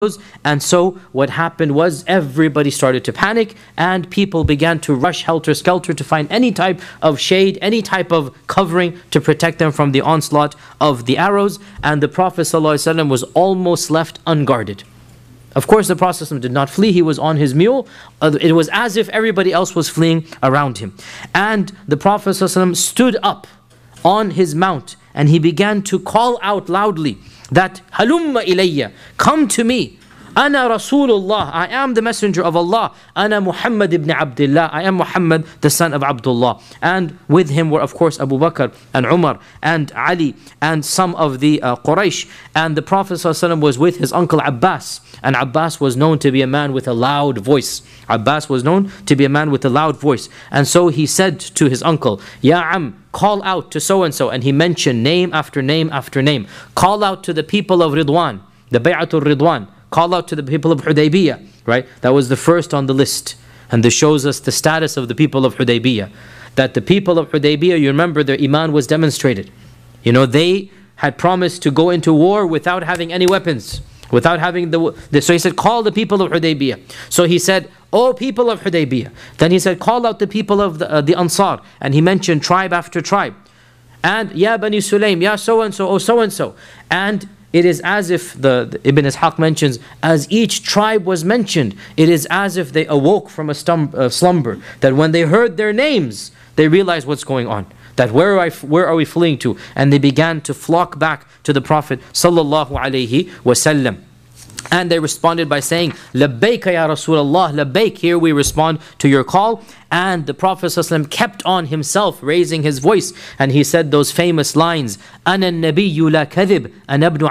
And so what happened was everybody started to panic and people began to rush helter-skelter to find any type of shade, any type of covering to protect them from the onslaught of the arrows. And the Prophet ﷺ was almost left unguarded. Of course, the Prophet ﷺ did not flee. He was on his mule. It was as if everybody else was fleeing around him. And the Prophet ﷺ stood up on his mount and he began to call out loudly that halumma ilayya, come to me. Ana Rasulullah, I am the messenger of Allah. Ana Muhammad ibn Abdullah, I am Muhammad the son of Abdullah. And with him were of course Abu Bakr and Umar and Ali and some of the Quraysh. And the Prophet ﷺ was with his uncle Abbas. And Abbas was known to be a man with a loud voice. Abbas was known to be a man with a loud voice. And so he said to his uncle, Ya Am, call out to so-and-so. And he mentioned name after name after name. Call out to the people of Ridwan, the Bay'atul Ridwan. Call out to the people of Hudaybiyah, right? That was the first on the list. And this shows us the status of the people of Hudaybiyah. That the people of Hudaybiyah, you remember, their iman was demonstrated. You know, they had promised to go into war without having any weapons. Without having so he said, call the people of Hudaybiyah. So he said, oh people of Hudaybiyah. Then he said, call out the people of the Ansar. And he mentioned tribe after tribe. And Ya Bani Sulaym, Ya so-and-so, oh so-and-so. And it is as if, the Ibn Ishaq mentions, as each tribe was mentioned, it is as if they awoke from a slumber. That when they heard their names, they realized what's going on. That where are we fleeing to? And they began to flock back to the Prophet sallallahu alaihi wasallam. And they responded by saying, Labbaika ya Rasulullah, Labbaik, here we respond to your call. And the Prophet ﷺ kept on himself raising his voice. And he said those famous lines, Ana nabiyyu la kadhib, ana ibnu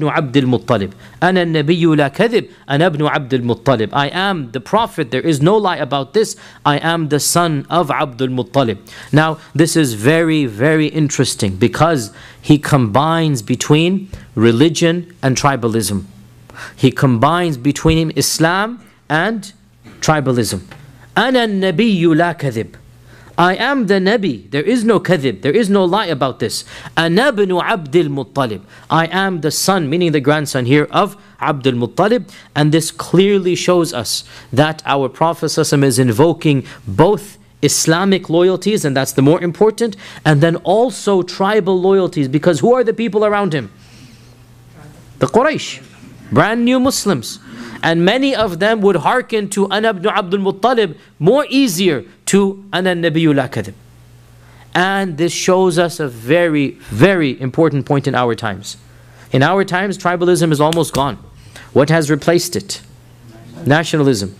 Abdul Muttalib. Ana nabiyyu la kadhib, ana ibnu Abdul Muttalib. I am the Prophet, there is no lie about this. I am the son of Abdul Muttalib. Now, this is very, very interesting because he combines between religion and tribalism. He combines between Islam and tribalism. Ana nabiyyu la kadhib. I am the Nabi. There is no kadhib. There is no lie about this. Ana ibnu Abdul Muttalib. I am the son, meaning the grandson here, of Abdul Muttalib. And this clearly shows us that our Prophet ﷺ is invoking both Islamic loyalties, and that's the more important, and then also tribal loyalties, because who are the people around him? The Quraysh, brand new Muslims. And many of them would hearken to Ana ibn Abdul Muttalib more easier to Ana nabiyyu la kadhib. And this shows us a very, very important point in our times. In our times, tribalism is almost gone. What has replaced it? Nationalism.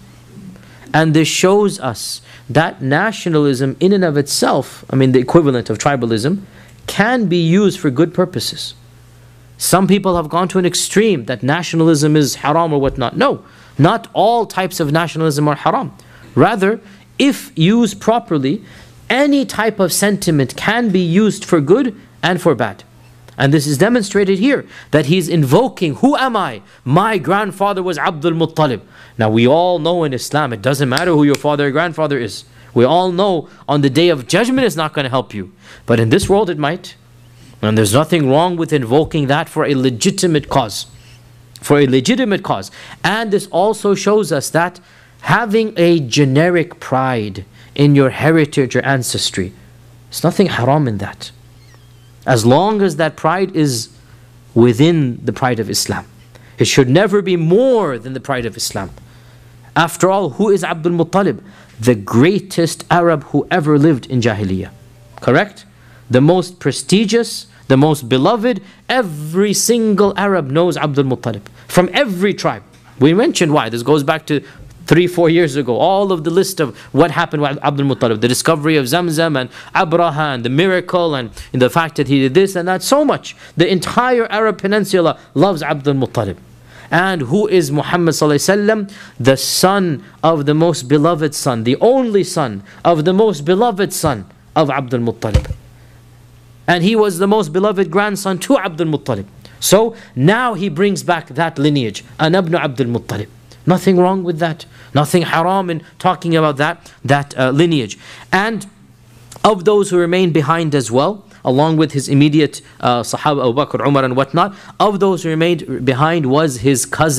And this shows us that nationalism in and of itself, I mean the equivalent of tribalism, can be used for good purposes. Some people have gone to an extreme that nationalism is haram or whatnot. No, not all types of nationalism are haram. Rather, if used properly, any type of sentiment can be used for good and for bad. And this is demonstrated here, that he's invoking, who am I? My grandfather was Abdul Muttalib. Now we all know in Islam, it doesn't matter who your father or grandfather is. We all know on the day of judgment it's not going to help you. But in this world it might. And there's nothing wrong with invoking that for a legitimate cause. For a legitimate cause. And this also shows us that having a generic pride in your heritage or ancestry, there's nothing haram in that. As long as that pride is within the pride of Islam. It should never be more than the pride of Islam. After all, who is Abdul Muttalib? The greatest Arab who ever lived in Jahiliyyah. Correct? The most prestigious, the most beloved. Every single Arab knows Abdul Muttalib. From every tribe. We mentioned why. This goes back to 3-4 years ago. All of the list of what happened with Abdul Muttalib. The discovery of Zamzam and Abraha and the miracle and the fact that he did this and that. So much. The entire Arab Peninsula loves Abdul Muttalib. And who is Muhammad sallallahu alaihi wasallam? The son of the most beloved son. The only son of the most beloved son of Abdul Muttalib. And he was the most beloved grandson to Abdul Muttalib. So now he brings back that lineage. Ana ibn Abdul Muttalib. Nothing wrong with that. Nothing haram in talking about that lineage. And of those who remain behind as well, along with his immediate Sahaba, Abu Bakr, Umar and whatnot. Of those who remained behind was his cousin